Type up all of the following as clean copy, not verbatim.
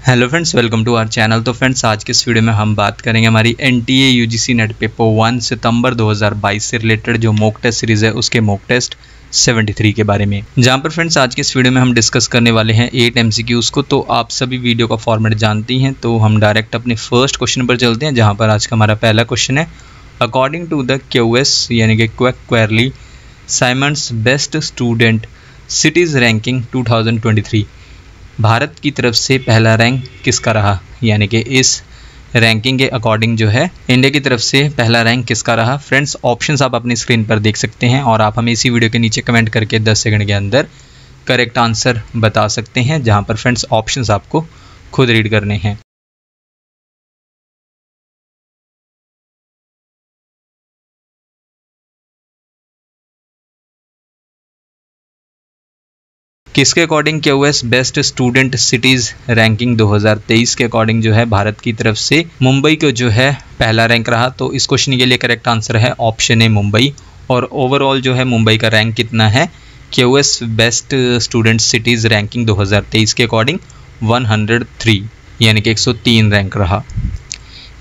Hello friends, welcome to our channel. तो friends, आज के इस वीडियो में हम बात करेंगे हमारी एनटीए यूजीसी नेट पेपर 1 सितंबर 2022 से रिलेटेड जो मॉक टेस्ट सीरीज़ है उसके मॉक टेस्ट 73 के बारे में। जहां पर फ्रेंड्स आज के इस वीडियो में हम डिस्कस करने वाले हैं 8 एमसीक्यूज़ को। तो आप सभी वीडियो का फॉर्मेट जानती हैं, तो हम डायरेक्ट अपने फर्स्ट क्वेश्चन पर चलते हैं, जहाँ पर आज का हमारा पहला क्वेश्चन है। अकॉर्डिंग टू द क्यूएस यानी कि Quacquarelli Symonds best student cities ranking 2023 Bharat की तरफ से पहला रैंक किसका रहा, यानी कि इस रैंकिंग के अकॉर्डिंग जो है इंडिया की तरफ से पहला रैंक किसका रहा। फ्रेंड्स, ऑप्शंस आप अपनी स्क्रीन पर देख सकते हैं और आप हमें इसी वीडियो के नीचे कमेंट करके 10 सेकंड के अंदर करेक्ट आंसर बता सकते हैं, जहां पर फ्रेंड्स ऑप्शंस आपको खुद रीड करने हैं। किसके according QS best student cities ranking 2023 के अकॉर्डिंग जो है भारत की तरफ से मुंबई को जो है पहला रैंक रहा। तो इस क्वेश्चन के लिए करेक्ट आंसर है ऑप्शन ए मुंबई। और ओवरऑल जो है मुंबई का रैंक कितना है QS best student cities ranking 2023 के अकॉर्डिंग 103 यानी कि 103 रैंक रहा।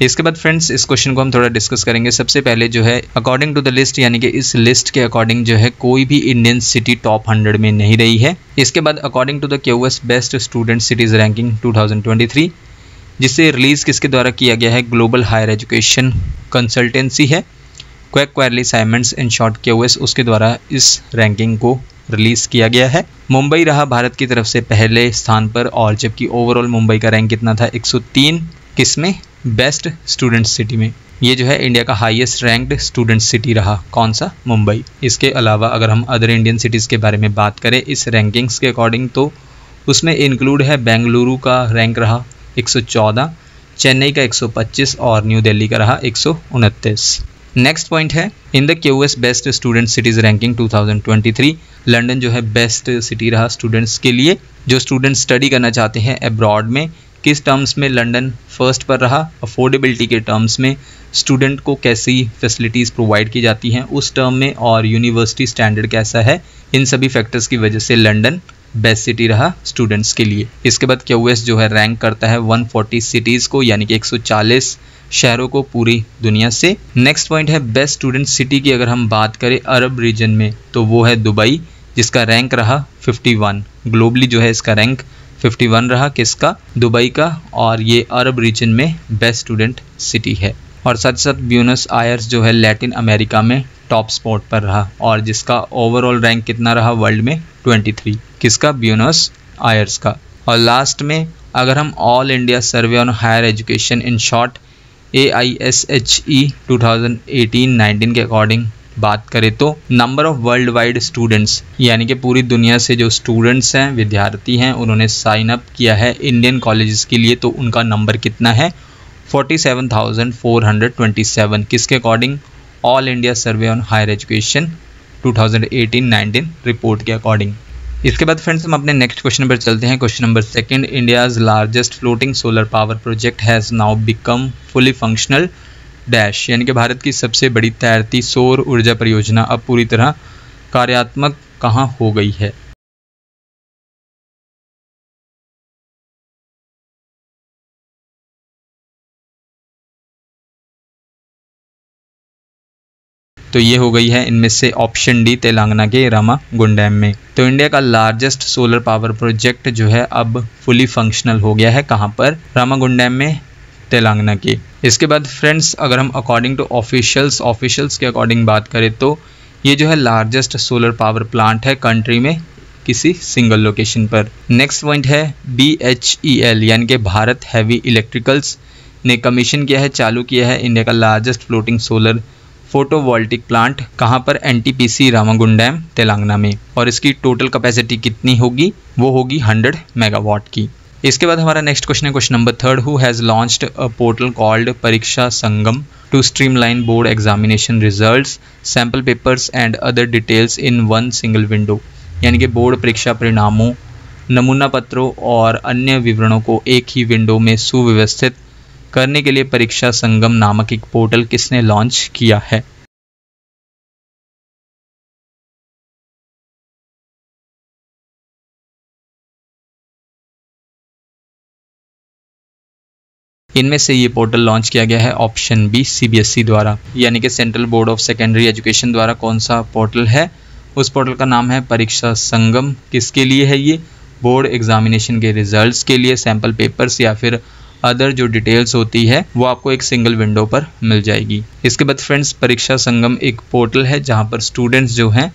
इसके बाद फ्रेंड्स इस क्वेश्चन को हम थोड़ा डिस्कस करेंगे। सबसे पहले जो है अकॉर्डिंग टू द लिस्ट यानी कि इस लिस्ट के अकॉर्डिंग जो है कोई भी इंडियन सिटी टॉप 100 में नहीं रही है। इसके बाद according to the QS best student cities ranking 2023 जिसे रिलीज़ किसके द्वारा किया गया है, ग्लोबल हायर एजुकेशन कंसल्टेंसी है क्वैकक्वायरली साइमंड्स इन शॉर्ट क्यूएस, उसके द्वारा इस रैंकिंग को रिलीज़ किया गया है। मुंबई रहा भारत की तरफ से पहले स्थान पर, और जबकि ओवरऑल मुंबई का रैंक कितना था 103 किसमें, बेस्ट स्टूडेंट सिटी में। ये जो है इंडिया का हाईएस्ट रैंक्ड स्टूडेंट सिटी रहा, कौन सा, मुंबई। इसके अलावा अगर हम अदर इंडियन सिटीज़ के बारे में बात करें इस रैंकिंग्स के अकॉर्डिंग, तो उसमें इंक्लूड है बेंगलुरु का रैंक रहा 114, चेन्नई का 125 और न्यू दिल्ली का रहा 129। नेक्स्ट पॉइंट है in the QS best student cities ranking 2023 London जो है बेस्ट सिटी रहा स्टूडेंट्स के लिए। जो स्टूडेंट स्टडी करना चाहते हैं अब्रॉड में, किस टर्म्स में लंदन फर्स्ट पर रहा, अफोर्डेबिलिटी के टर्म्स में, स्टूडेंट को कैसी फैसिलिटीज़ प्रोवाइड की जाती हैं उस टर्म में, और यूनिवर्सिटी स्टैंडर्ड कैसा है, इन सभी फैक्टर्स की वजह से लंदन बेस्ट सिटी रहा स्टूडेंट्स के लिए। इसके बाद क्यूएस जो है रैंक करता है 140 सिटीज़ को, यानी कि 140 शहरों को पूरी दुनिया से। नेक्स्ट पॉइंट है बेस्ट स्टूडेंट सिटी की अगर हम बात करें अरब रीजन में, तो वो है दुबई, जिसका रैंक रहा 51। ग्लोबली जो है इसका रैंक 51 रहा, किसका, दुबई का, और ये अरब रीजन में बेस्ट स्टूडेंट सिटी है। और साथ साथ ब्यूनस आयर्स जो है लैटिन अमेरिका में टॉप स्पॉट पर रहा, और जिसका ओवरऑल रैंक कितना रहा वर्ल्ड में 23, किसका, ब्यूनस आयर्स का। और लास्ट में अगर हम all India survey on higher education in short AISHE 2018-19 के अकॉर्डिंग बात करें, तो number of worldwide students यानी कि पूरी दुनिया से जो स्टूडेंट्स हैं, विद्यार्थी हैं, उन्होंने साइन अप किया है इंडियन कॉलेजेस के लिए, तो उनका नंबर कितना है 47,427, किसके according, all India survey on higher education 2018-19 report के अकॉर्डिंग। इसके बाद फ्रेंड्स हम अपने नेक्स्ट क्वेश्चन पर चलते हैं। Question number 2, India's largest floating solar power project has now become fully functional dash, यानी कि भारत की सबसे बड़ी तैरती सौर ऊर्जा परियोजना अब पूरी तरह कार्यात्मक कहाँ हो गई है। तो ये हो गई है इनमें से ऑप्शन डी, तेलंगाना के रामागुंडम में। तो इंडिया का लार्जेस्ट सोलर पावर प्रोजेक्ट जो है अब फुली फंक्शनल हो गया है, कहाँ पर, रामागुंडम में, तेलंगाना के। इसके बाद फ्रेंड्स अगर हम अकॉर्डिंग टू ऑफिशियल्स के अकॉर्डिंग बात करें, तो ये जो है लार्जेस्ट सोलर पावर प्लांट है कंट्री में किसी सिंगल लोकेशन पर। नेक्स्ट पॉइंट है BHEL यानी कि भारत हैवी इलेक्ट्रिकल्स ने कमीशन किया है, चालू किया है इंडिया का largest floating solar photovoltaic plant, कहाँ पर, NTPC रामागुंडम तेलंगाना में। और इसकी टोटल कैपेसिटी कितनी होगी, वो होगी 100 मेगावाट की। इसके बाद हमारा नेक्स्ट क्वेश्चन है question number 3, who has launched a portal called Pariksha Sangam to streamline board examination results, sample papers and other details in one single window, यानी कि बोर्ड परीक्षा परिणामों, नमूना पत्रों और अन्य विवरणों को एक ही विंडो में सुव्यवस्थित करने के लिए परीक्षा संगम नामक एक पोर्टल किसने लॉन्च किया है। इनमें से ये पोर्टल लॉन्च किया गया है ऑप्शन बी CBSE द्वारा, यानी कि central board of secondary education द्वारा। कौन सा पोर्टल है? उस पोर्टल का नाम है परीक्षा संगम। किसके लिए है ये? बोर्ड एग्जामिनेशन के रिजल्ट्स के लिए, सैम्पल पेपर्स या फिर अदर जो डिटेल्स होती है वो आपको एक सिंगल विंडो पर मिल जाएगी। इसके बाद फ्रेंड्स, परीक्षा संगम एक पोर्टल है जहां पर स्टूडेंट्स जो हैं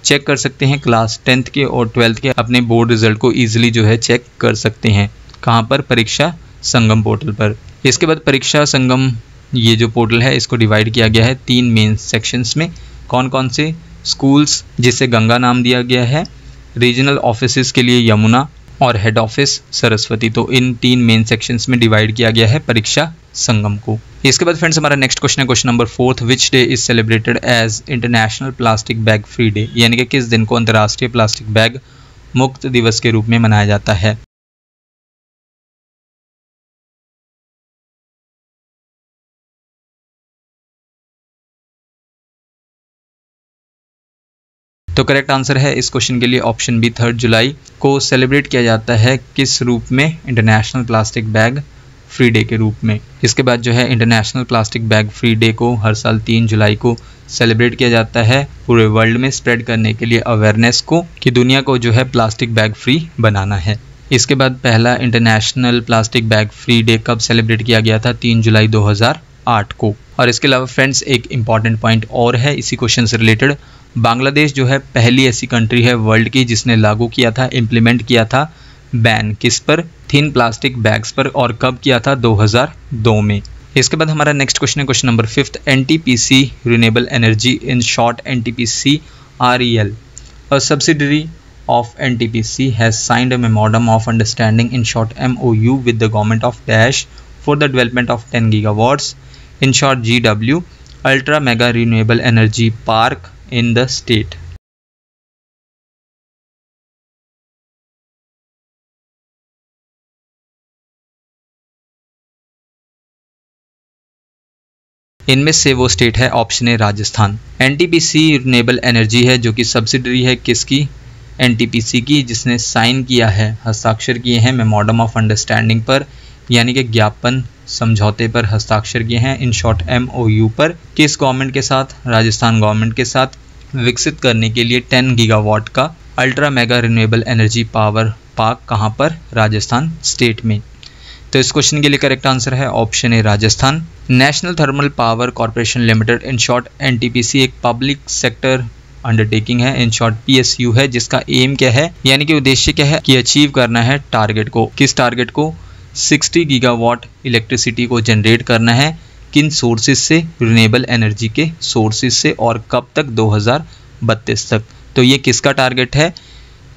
चेक कर सकते हैं क्लास 10th के और 12th के अपने बोर्ड रिजल्ट को ईजिली जो है चेक कर सकते हैं। कहाँ पर? परीक्षा संगम पोर्टल पर। इसके बाद परीक्षा संगम ये जो पोर्टल है इसको डिवाइड किया गया है 3 मेन सेक्शंस में। कौन कौन से? स्कूल्स जिसे गंगा नाम दिया गया है, रीजनल ऑफिसेस के लिए यमुना और हेड ऑफिस सरस्वती। तो इन 3 मेन सेक्शंस में डिवाइड किया गया है परीक्षा संगम को। इसके बाद फ्रेंड्स हमारा नेक्स्ट क्वेश्चन है question number 4, which day is celebrated as international plastic bag free day, यानी कि किस दिन को अंतर्राष्ट्रीय प्लास्टिक बैग मुक्त दिवस के रूप में मनाया जाता है। तो करेक्ट आंसर है इस क्वेश्चन के लिए ऑप्शन बी 3 जुलाई को सेलिब्रेट किया जाता है। किस रूप में? International plastic bag free day के रूप में। इसके बाद जो है international plastic bag free day को हर साल 3 जुलाई को सेलिब्रेट किया जाता है पूरे वर्ल्ड में स्प्रेड करने के लिए अवेयरनेस को कि दुनिया को जो है प्लास्टिक बैग फ्री बनाना है। इसके बाद पहला international plastic bag free day कब सेलिब्रेट किया गया था? 3 जुलाई 2008 को। और इसके अलावा फ्रेंड्स एक इंपॉर्टेंट पॉइंट और है इसी क्वेश्चन से रिलेटेड। बांग्लादेश जो है पहली ऐसी कंट्री है वर्ल्ड की जिसने लागू किया था, इम्प्लीमेंट किया था बैन किस पर? थिन प्लास्टिक बैग्स पर। और कब किया था? 2002 में। इसके बाद हमारा नेक्स्ट क्वेश्चन है question number 5, NTPC renewable energy in short NTPC REL, a subsidiary of NTPC has signed a memorandum of understanding in short MOU with the government of Dash for the development of 10 gigawatts in short GW ultra mega renewable energy park in the state। इनमें से वो state है option A Rajasthan. NTPC renewable energy है जो कि subsidiary है किसकी? NTPC की, जिसने साइन किया है, हस्ताक्षर किए हैं मेमोरेंडम ऑफ अंडरस्टैंडिंग पर, यानी कि ज्ञापन समझौते पर हस्ताक्षर किए हैं इन शॉर्ट MOU पर। किस गवर्नमेंट के साथ? राजस्थान गवर्नमेंट के साथ, विकसित करने के लिए 10 गीगावाट का ultra mega renewable energy power park. कहाँ पर? राजस्थान स्टेट में। तो इस क्वेश्चन के लिए करेक्ट आंसर है option A Rajasthan. National thermal power corporation limited in short NTPC एक पब्लिक सेक्टर अंडरटेकिंग है, इन शॉर्ट PSU है, जिसका एम क्या है, यानी कि उद्देश्य क्या है कि अचीव करना है टारगेट को। किस टारगेट को? 60 गीगावाट इलेक्ट्रिसिटी को जनरेट करना है। किन सोर्सेज से? रिन्यूएबल एनर्जी के सोर्सेज से। और कब तक? 2032 तक। तो ये किसका टारगेट है?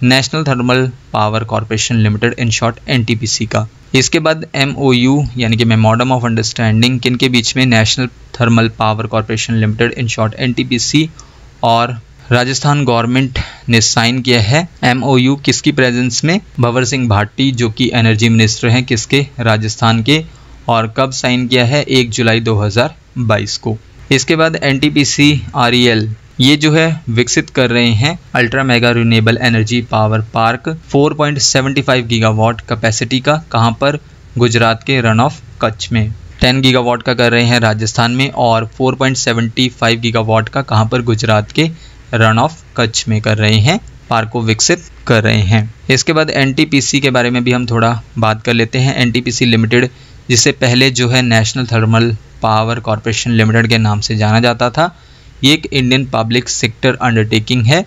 National thermal power corporation limited in short NTPC का। इसके बाद MOU यानी कि मेमोरेंडम ऑफ अंडरस्टैंडिंग किन के बीच में? National thermal power corporation limited in short NTPC और राजस्थान गवर्नमेंट ने साइन किया है। MOU किसकी प्रेजेंस में? भंवर सिंह भाटी जो कि एनर्जी मिनिस्टर हैं किसके? राजस्थान के। और कब साइन किया है? 1 जुलाई 2022 को। इसके बाद NTPC REL ये जो है विकसित कर रहे हैं ultra mega renewable energy power park 4.75 gigawatt capacity का। कहाँ पर? गुजरात के रन ऑफ कच्छ में। 10 गीगावाट का कर रहे हैं राजस्थान में और 4.75 गीगावाट का कहाँ पर? गुजरात के रन ऑफ कच्छ में कर रहे हैं, पार्क को विकसित कर रहे हैं। इसके बाद NTPC के बारे में भी हम थोड़ा बात कर लेते हैं। NTPC लिमिटेड जिसे पहले जो है national thermal power corporation limited के नाम से जाना जाता था, ये एक इंडियन पब्लिक सेक्टर अंडरटेकिंग है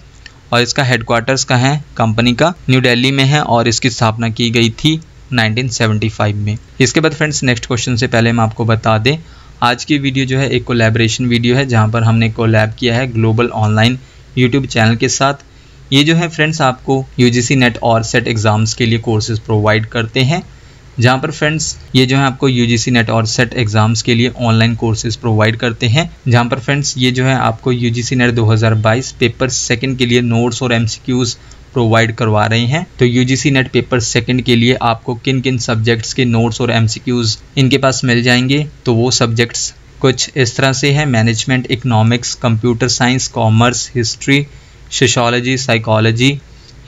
और इसका हेडक्वार्टर्स कहाँ है? कंपनी का न्यू दिल्ली में है और इसकी स्थापना की गई थी 1975 में। इसके बाद फ्रेंड्स नेक्स्ट क्वेश्चन से पहले हम आपको बता दें आज की वीडियो जो है एक कोलैबोरेशन वीडियो है जहां पर हमने कोलैब किया है ग्लोबल ऑनलाइन यूट्यूब चैनल के साथ। ये जो है फ्रेंड्स आपको UGC नेट और सेट एग्जाम्स के लिए कोर्सेज प्रोवाइड करते हैं, जहां पर फ्रेंड्स ये जो है आपको UGC नेट और सेट एग्जाम्स के लिए ऑनलाइन कोर्सेज प्रोवाइड करते हैं, जहां पर फ्रेंड्स ये जो है आपको UGC नेट 2022 पेपर सेकंड के लिए नोट्स और MCQs प्रोवाइड करवा रहे हैं। तो UGC नेट पेपर सेकंड के लिए आपको किन किन सब्जेक्ट्स के नोट्स और MCQs इनके पास मिल जाएंगे, तो वो सब्जेक्ट्स कुछ इस तरह से है: management, economics, computer science, commerce, history, sociology, psychology,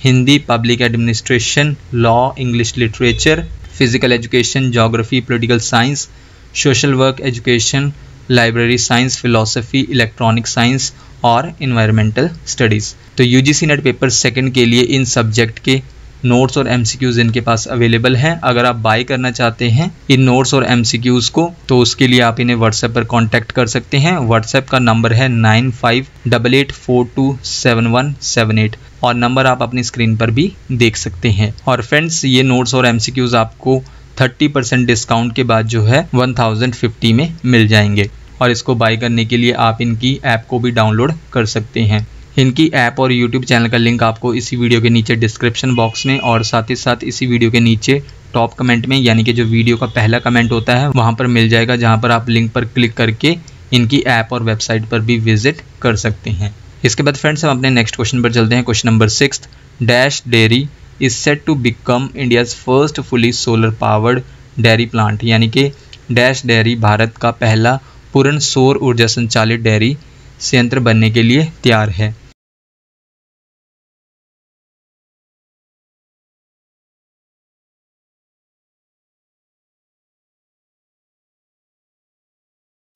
Hindi, public administration, law, English literature, physical education, geography, political science, social work, education, library science, philosophy, electronic science और इन्वायरमेंटल स्टडीज़। तो यूजीसी नेट पेपर सेकंड के लिए इन subject के notes और MCQs इनके पास available हैं। अगर आप बाय करना चाहते हैं इन नोट्स और एमसीक्यूज को तो उसके लिए आप इन्हें व्हाट्सएप पर कांटेक्ट कर सकते हैं। व्हाट्सएप का नंबर है 9588427178 और नंबर आप अपनी स्क्रीन पर भी देख सकते हैं। और फ्रेंड्स, ये नोट्स और एमसीक्यूज आपको 30% डिस्काउंट के बाद जो है 1050 में मिल जाएंगे और इसको बाय करने के लिए आप इनकी ऐप को भी डाउनलोड कर सकते हैं। इनकी ऐप और यूट्यूब चैनल का लिंक आपको इसी वीडियो के नीचे डिस्क्रिप्शन बॉक्स में और साथ ही साथ इसी वीडियो के नीचे टॉप कमेंट में, यानी कि जो वीडियो का पहला कमेंट होता है वहां पर मिल जाएगा, जहां पर आप लिंक पर क्लिक करके इनकी ऐप और वेबसाइट पर भी विजिट कर सकते हैं। इसके बाद फ्रेंड्स हम अपने नेक्स्ट क्वेश्चन पर चलते हैं। Question number 6, dash dairy is set to become India's first fully solar powered dairy plant, यानी कि डैश डेयरी भारत का पहला पूर्ण सौर ऊर्जा संचालित डेयरी संयंत्र बनने के लिए तैयार है।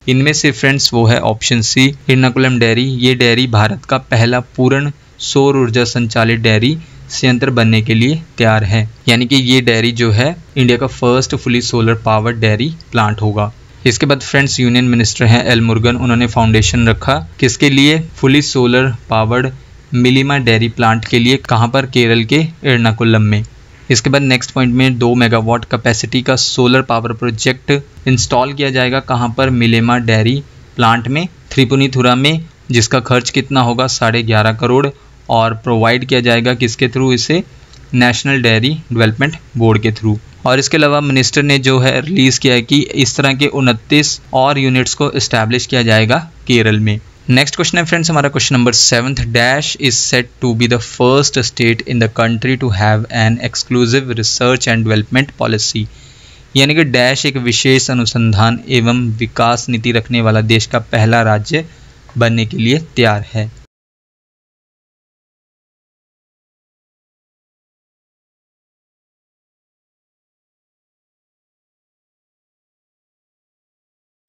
इनमें से फ्रेंड्स वो है ऑप्शन सी, एर्नाकुलम डेयरी। ये डेयरी भारत का पहला पूर्ण सौर ऊर्जा संचालित डेयरी संयंत्र बनने के लिए तैयार है, यानी कि ये डेयरी जो है इंडिया का first fully solar powered dairy plant होगा। इसके बाद फ्रेंड्स यूनियन मिनिस्टर हैं एल मुरुगन, उन्होंने फाउंडेशन रखा किसके लिए, fully solar powered Milma dairy plant के लिए। कहाँ पर, केरल के एर्नाकुलम में। इसके बाद नेक्स्ट पॉइंट में 2 मेगावाट कैपेसिटी का सोलर पावर प्रोजेक्ट इंस्टॉल किया जाएगा। कहाँ पर, मिलेमा डेयरी प्लांट में त्रिपुनिथुरा में, जिसका खर्च कितना होगा 11.5 करोड़ और प्रोवाइड किया जाएगा किसके थ्रू, इसे नेशनल डेयरी डेवलपमेंट बोर्ड के थ्रू। और इसके अलावा मिनिस्टर ने जो है रिलीज़ किया है कि इस तरह के 29 और यूनिट्स को इस्टेब्लिश किया जाएगा केरल में। नेक्स्ट क्वेश्चन है फ्रेंड्स हमारा question number 7, dash is set to be the first state in the country to have an exclusive research and development policy, यानी कि डैश एक विशेष अनुसंधान एवं विकास नीति रखने वाला देश का पहला राज्य बनने के लिए तैयार है।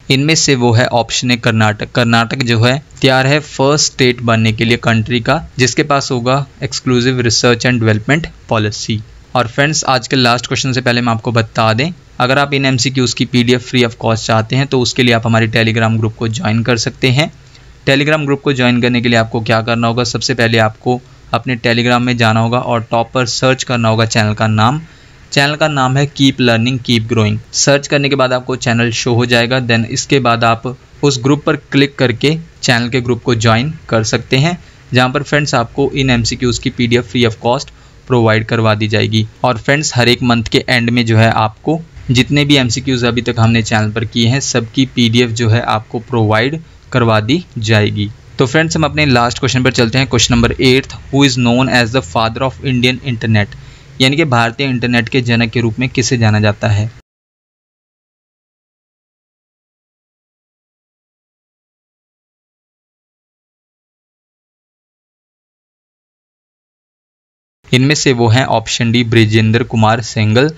इनमें से वो है ऑप्शन ए, कर्नाटक। कर्नाटक जो है तैयार है फर्स्ट स्टेट बनने के लिए कंट्री का जिसके पास होगा exclusive research and development policy. और फ्रेंड्स, आज के लास्ट क्वेश्चन से पहले मैं आपको बता दें, अगर आप इन एमसीक्यूज़ की पीडीएफ फ्री ऑफ कॉस्ट चाहते हैं तो उसके लिए आप हमारे टेलीग्राम ग्रुप को ज्वाइन कर सकते हैं। टेलीग्राम ग्रुप को ज्वाइन करने के लिए आपको क्या करना होगा, सबसे पहले आपको अपने टेलीग्राम में जाना होगा और टॉप पर सर्च करना होगा चैनल का नाम। चैनल का नाम है keep learning keep growing. Search करने के बाद आपको चैनल शो हो जाएगा। देन इसके बाद आप उस ग्रुप पर क्लिक करके चैनल के ग्रुप को ज्वाइन कर सकते हैं, जहां पर फ्रेंड्स आपको इन एमसीक्यूज़ की PDF free of cost provide करवा दी जाएगी। और फ्रेंड्स, हर एक मंथ के एंड में जो है आपको जितने भी एमसीक्यूज़ अभी तक हमने चैनल पर किए हैं सबकी पीडीएफ जो है आपको प्रोवाइड करवा दी जाएगी। तो फ्रेंड्स, हम अपने लास्ट क्वेश्चन पर चलते हैं। Question number 8, who is known as the father of Indian internet, यानी कि भारतीय इंटरनेट के जनक के रूप में किसे जाना जाता है। इनमें से वो हैं option D, Brijendra Kumar Syngal,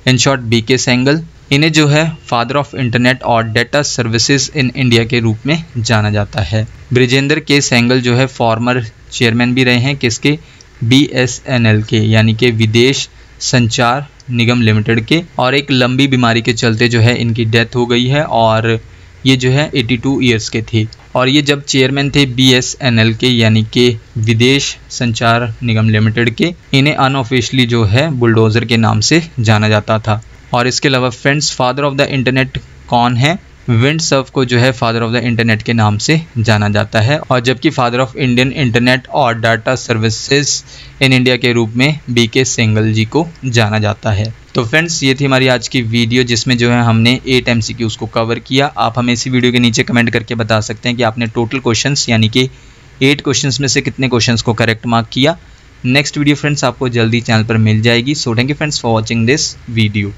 in short BK Syngal. इन्हें जो है फादर ऑफ इंटरनेट और डेटा सर्विसेज इन इंडिया के रूप में जाना जाता है। ब्रिजेंद्र के सेंगल जो है फॉर्मर चेयरमैन भी रहे हैं किसके, BSNL के, यानी कि विदेश संचार निगम लिमिटेड के। और एक लंबी बीमारी के चलते जो है इनकी डेथ हो गई है और ये जो है 82 ईयर्स के थे। और ये जब चेयरमैन थे BSNL के, यानी कि विदेश संचार निगम लिमिटेड के, इन्हें अनऑफिशियली जो है बुलडोजर के नाम से जाना जाता था। और इसके अलावा friends, father of the internet कौन है, विंडसर्फ को जो है फादर ऑफ द इंटरनेट के नाम से जाना जाता है। और जबकि फादर ऑफ इंडियन इंटरनेट और डाटा सर्विसेज इन इंडिया के रूप में BK सेंगल जी को जाना जाता है। तो फ्रेंड्स, ये थी हमारी आज की वीडियो जिसमें जो है हमने 8 MCQs को कवर किया। आप हमें इसी वीडियो के नीचे कमेंट करके बता सकते हैं कि आपने टोटल क्वेश्चंस यानी कि 8 क्वेश्चंस में से कितने क्वेश्चंस को करेक्ट मार्क किया। नेक्स्ट वीडियो फ्रेंड्स आपको जल्दी चैनल पर मिल जाएगी। So thank you friends for watching this video.